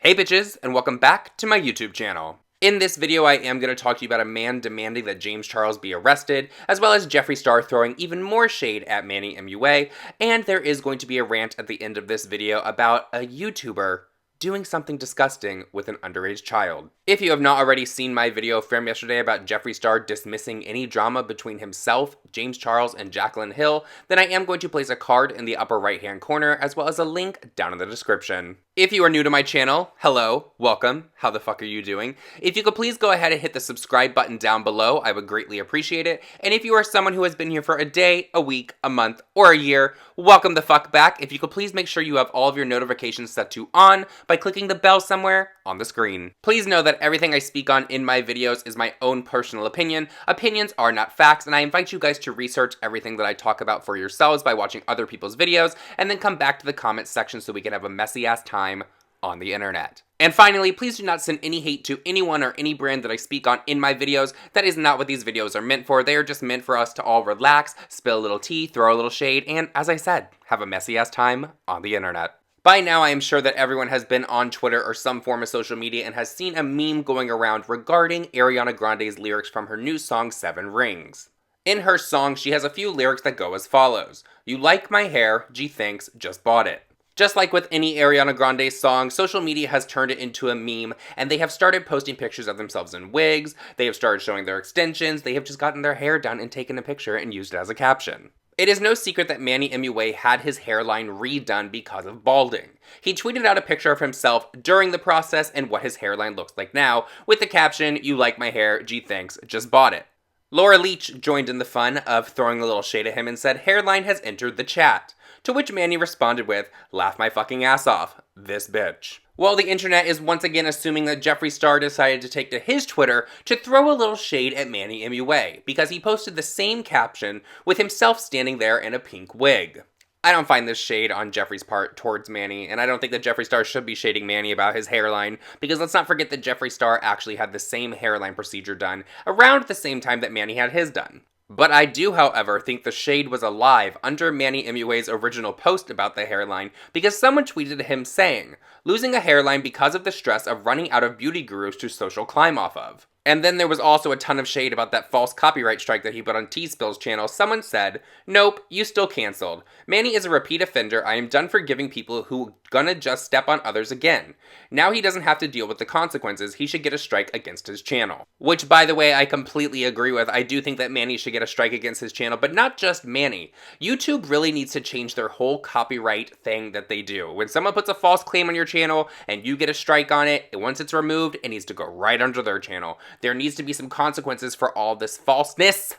Hey bitches, and welcome back to my YouTube channel. In this video, I am going to talk to you about a man demanding that James Charles be arrested, as well as Jeffree Star throwing even more shade at Manny Mua, and there is going to be a rant at the end of this video about a YouTuber doing something disgusting with an underage child. If you have not already seen my video from yesterday about Jeffree Star dismissing any drama between himself, James Charles, and Jaclyn Hill, then I am going to place a card in the upper right hand corner as well as a link down in the description. If you are new to my channel, hello, welcome, how the fuck are you doing? If you could please go ahead and hit the subscribe button down below, I would greatly appreciate it. And if you are someone who has been here for a day, a week, a month, or a year, welcome the fuck back. If you could please make sure you have all of your notifications set to on by clicking the bell somewhere on the screen. Please know that everything I speak on in my videos is my own personal opinion. Opinions are not facts, and I invite you guys to research everything that I talk about for yourselves by watching other people's videos, and then come back to the comments section so we can have a messy ass time on the internet. And finally, please do not send any hate to anyone or any brand that I speak on in my videos. That is not what these videos are meant for. They are just meant for us to all relax, spill a little tea, throw a little shade, and as I said, have a messy ass time on the internet. By now, I am sure that everyone has been on Twitter or some form of social media and has seen a meme going around regarding Ariana Grande's lyrics from her new song, 7 Rings. In her song, she has a few lyrics that go as follows. You like my hair, gee thanks, just bought it. Just like with any Ariana Grande song, social media has turned it into a meme, and they have started posting pictures of themselves in wigs, they have started showing their extensions, they have just gotten their hair done and taken a picture and used it as a caption. It is no secret that Manny Mua had his hairline redone because of balding. He tweeted out a picture of himself during the process and what his hairline looks like now, with the caption, you like my hair, gee thanks, just bought it. Laura Leach joined in the fun of throwing a little shade at him and said, hairline has entered the chat. To which Manny responded with, laugh my fucking ass off, this bitch. Well, the internet is once again assuming that Jeffree Star decided to take to his Twitter to throw a little shade at Manny Mua, because he posted the same caption with himself standing there in a pink wig. I don't find this shade on Jeffree's part towards Manny, and I don't think that Jeffree Star should be shading Manny about his hairline, because let's not forget that Jeffree Star actually had the same hairline procedure done around the same time that Manny had his done. But I do, however, think the shade was alive under Manny Mua's original post about the hairline because someone tweeted at him saying, losing a hairline because of the stress of running out of beauty gurus to social climb off of. And then there was also a ton of shade about that false copyright strike that he put on T-Spill's channel. Someone said, nope, you still canceled. Manny is a repeat offender. I am done forgiving people who gonna just step on others again. Now he doesn't have to deal with the consequences. He should get a strike against his channel. Which, by the way, I completely agree with. I do think that Manny should get a strike against his channel, but not just Manny. YouTube really needs to change their whole copyright thing that they do. When someone puts a false claim on your channel and you get a strike on it, once it's removed, it needs to go right under their channel. There needs to be some consequences for all this falseness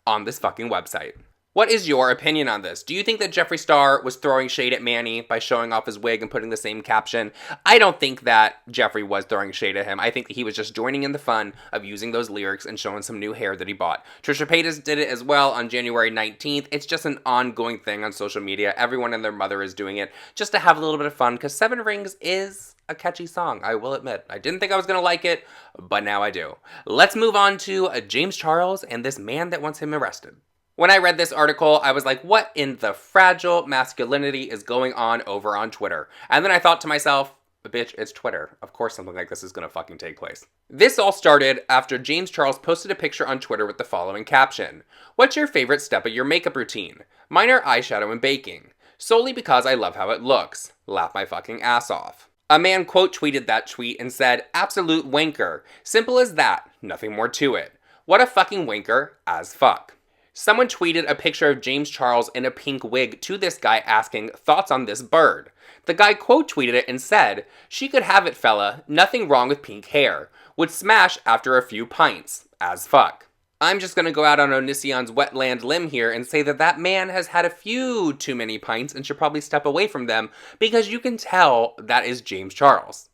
on this fucking website. What is your opinion on this? Do you think that Jeffree Star was throwing shade at Manny by showing off his wig and putting the same caption? I don't think that Jeffree was throwing shade at him. I think that he was just joining in the fun of using those lyrics and showing some new hair that he bought. Trisha Paytas did it as well on January 19th. It's just an ongoing thing on social media. Everyone and their mother is doing it just to have a little bit of fun because 7 Rings is a catchy song, I will admit. I didn't think I was going to like it, but now I do. Let's move on to James Charles and this man that wants him arrested. When I read this article, I was like, what in the fragile masculinity is going on over on Twitter? And then I thought to myself, bitch, it's Twitter. Of course something like this is gonna fucking take place. This all started after James Charles posted a picture on Twitter with the following caption. What's your favorite step of your makeup routine? Mine are eyeshadow and baking. Solely because I love how it looks. Laugh my fucking ass off. A man quote tweeted that tweet and said, absolute wanker. Simple as that. Nothing more to it. What a fucking wanker as fuck. Someone tweeted a picture of James Charles in a pink wig to this guy asking, thoughts on this bird? The guy quote tweeted it and said, she could have it fella, nothing wrong with pink hair. Would smash after a few pints. As fuck. I'm just gonna go out on Onision's wetland limb here and say that that man has had a few too many pints and should probably step away from them because you can tell that is James Charles.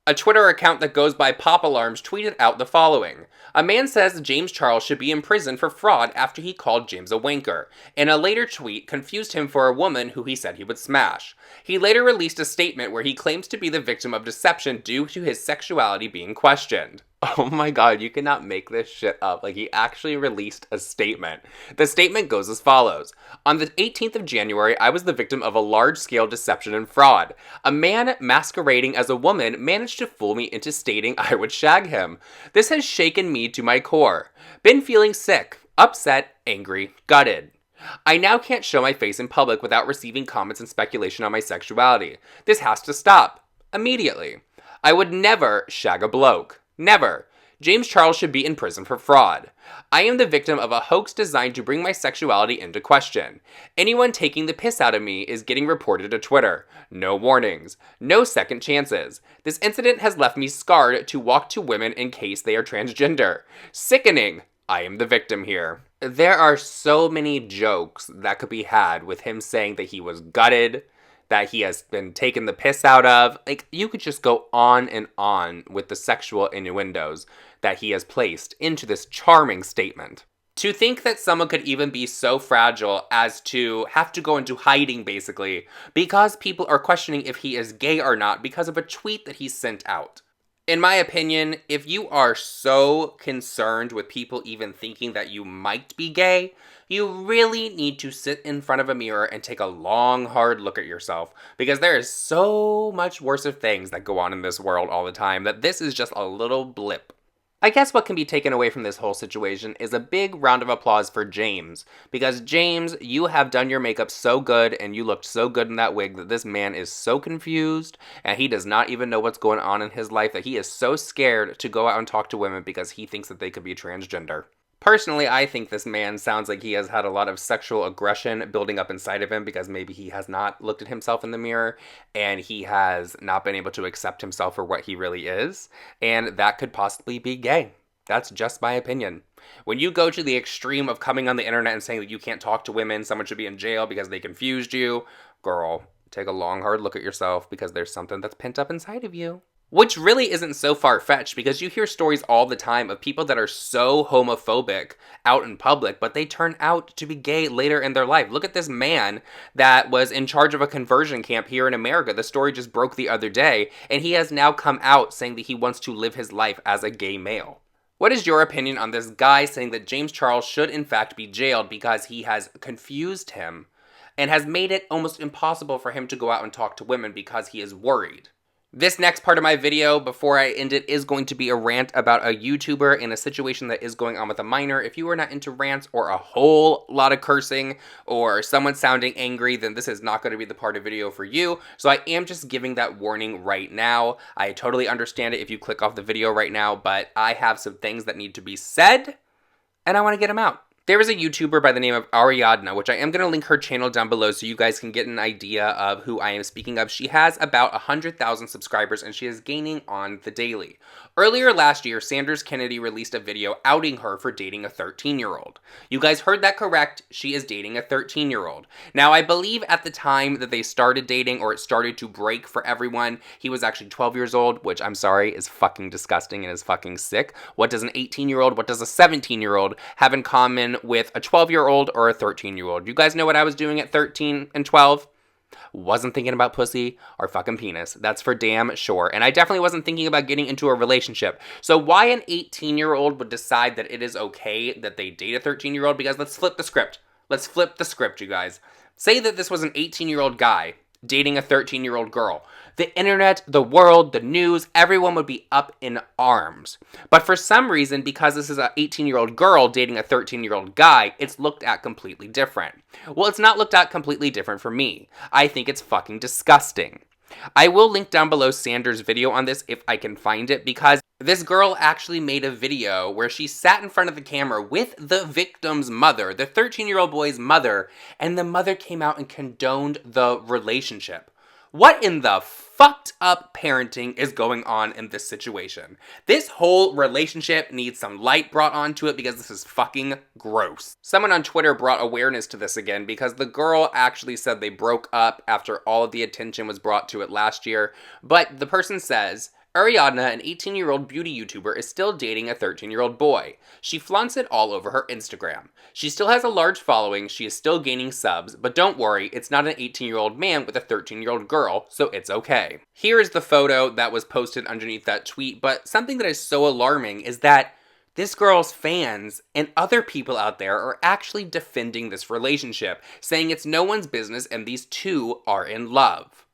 A Twitter account that goes by Pop Alarms tweeted out the following. A man says James Charles should be in prison for fraud after he called James a wanker. In a later tweet, confused him for a woman who he said he would smash. He later released a statement where he claims to be the victim of deception due to his sexuality being questioned. Oh my god, you cannot make this shit up. Like, he actually released a statement. The statement goes as follows. On the 18th of January, I was the victim of a large-scale deception and fraud. A man masquerading as a woman managed to fool me into stating I would shag him. This has shaken me to my core. Been feeling sick, upset, angry, gutted. I now can't show my face in public without receiving comments and speculation on my sexuality. This has to stop. Immediately. I would never shag a bloke. Never. James Charles should be in prison for fraud. I am the victim of a hoax designed to bring my sexuality into question. Anyone taking the piss out of me is getting reported to Twitter. No warnings. No second chances. This incident has left me scarred to walk to women in case they are transgender. Sickening. I am the victim here. There are so many jokes that could be had with him saying that he was gutted, that he has been taken the piss out of. Like, you could just go on and on with the sexual innuendos that he has placed into this charming statement. To think that someone could even be so fragile as to have to go into hiding, basically, because people are questioning if he is gay or not because of a tweet that he sent out. In my opinion, if you are so concerned with people even thinking that you might be gay, you really need to sit in front of a mirror and take a long, hard look at yourself, because there is so much worse of things that go on in this world all the time that this is just a little blip. I guess what can be taken away from this whole situation is a big round of applause for James, because James, you have done your makeup so good and you looked so good in that wig that this man is so confused and he does not even know what's going on in his life, that he is so scared to go out and talk to women because he thinks that they could be transgender. Personally, I think this man sounds like he has had a lot of sexual aggression building up inside of him because maybe he has not looked at himself in the mirror and he has not been able to accept himself for what he really is, and that could possibly be gay. That's just my opinion. When you go to the extreme of coming on the internet and saying that you can't talk to women, someone should be in jail because they confused you, girl, take a long, hard look at yourself because there's something that's pent up inside of you. Which really isn't so far-fetched, because you hear stories all the time of people that are so homophobic out in public, but they turn out to be gay later in their life. Look at this man that was in charge of a conversion camp here in America. The story just broke the other day, and he has now come out saying that he wants to live his life as a gay male. What is your opinion on this guy saying that James Charles should in fact be jailed because he has confused him and has made it almost impossible for him to go out and talk to women because he is worried? This next part of my video, before I end it, is going to be a rant about a YouTuber in a situation that is going on with a minor. If you are not into rants or a whole lot of cursing or someone sounding angry, then this is not going to be the part of video for you. So I am just giving that warning right now. I totally understand it if you click off the video right now, but I have some things that need to be said, and I want to get them out. There is a YouTuber by the name of Ariadna, which I am going to link her channel down below so you guys can get an idea of who I am speaking of. She has about 100,000 subscribers and she is gaining on the daily. Earlier last year, Sanders Kennedy released a video outing her for dating a 13-year-old. You guys heard that correct. She is dating a 13-year-old. Now, I believe at the time that they started dating, or it started to break for everyone, he was actually 12 years old, which I'm sorry is fucking disgusting and is fucking sick. What does an 18-year-old, what does a 17-year-old have in common with a 12-year-old or a 13-year-old? You guys know what I was doing at 13 and 12? Wasn't thinking about pussy or fucking penis. That's for damn sure. And I definitely wasn't thinking about getting into a relationship. So why an 18-year-old would decide that it is okay that they date a 13-year-old? Because let's flip the script. Let's flip the script, you guys. Say that this was an 18-year-old guy dating a 13-year-old girl. The internet, the world, the news, everyone would be up in arms. But for some reason, because this is an 18-year-old girl dating a 13-year-old guy, it's looked at completely different. Well, it's not looked at completely different for me. I think it's fucking disgusting. I will link down below Sanders' video on this if I can find it, because this girl actually made a video where she sat in front of the camera with the victim's mother, the 13-year-old boy's mother, and the mother came out and condoned the relationship. What in the fucked up parenting is going on in this situation? This whole relationship needs some light brought onto it because this is fucking gross. Someone on Twitter brought awareness to this again because the girl actually said they broke up after all of the attention was brought to it last year. But the person says, Ariadna, an 18-year-old beauty YouTuber, is still dating a 13-year-old boy. She flaunts it all over her Instagram. She still has a large following, she is still gaining subs, but don't worry, it's not an 18-year-old man with a 13-year-old girl, so it's okay. Here is the photo that was posted underneath that tweet, but something that is so alarming is that this girl's fans and other people out there are actually defending this relationship, saying it's no one's business and these two are in love.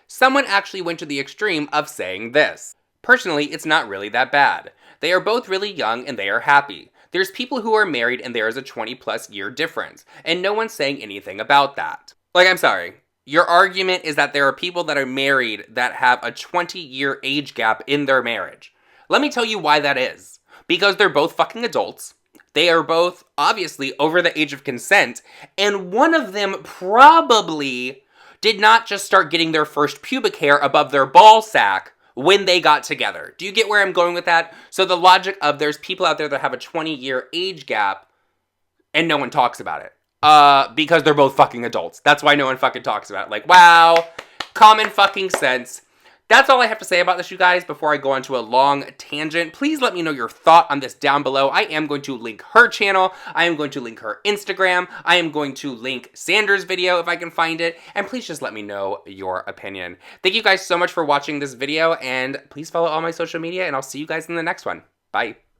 Someone actually went to the extreme of saying this. Personally, it's not really that bad. They are both really young and they are happy. There's people who are married and there is a 20+ year difference, and no one's saying anything about that. Like, I'm sorry. Your argument is that there are people that are married that have a 20-year age gap in their marriage. Let me tell you why that is. Because they're both fucking adults. They are both obviously over the age of consent, and one of them probably did not just start getting their first pubic hair above their ball sack when they got together. Do you get where I'm going with that? So the logic of there's people out there that have a 20-year age gap and no one talks about it. Because they're both fucking adults. That's why no one fucking talks about it. Like, wow, common fucking sense. That's all I have to say about this, you guys, before I go on to a long tangent. Please let me know your thought on this down below. I am going to link her channel. I am going to link her Instagram. I am going to link Sanders' video if I can find it. And please just let me know your opinion. Thank you guys so much for watching this video, and please follow all my social media, and I'll see you guys in the next one. Bye.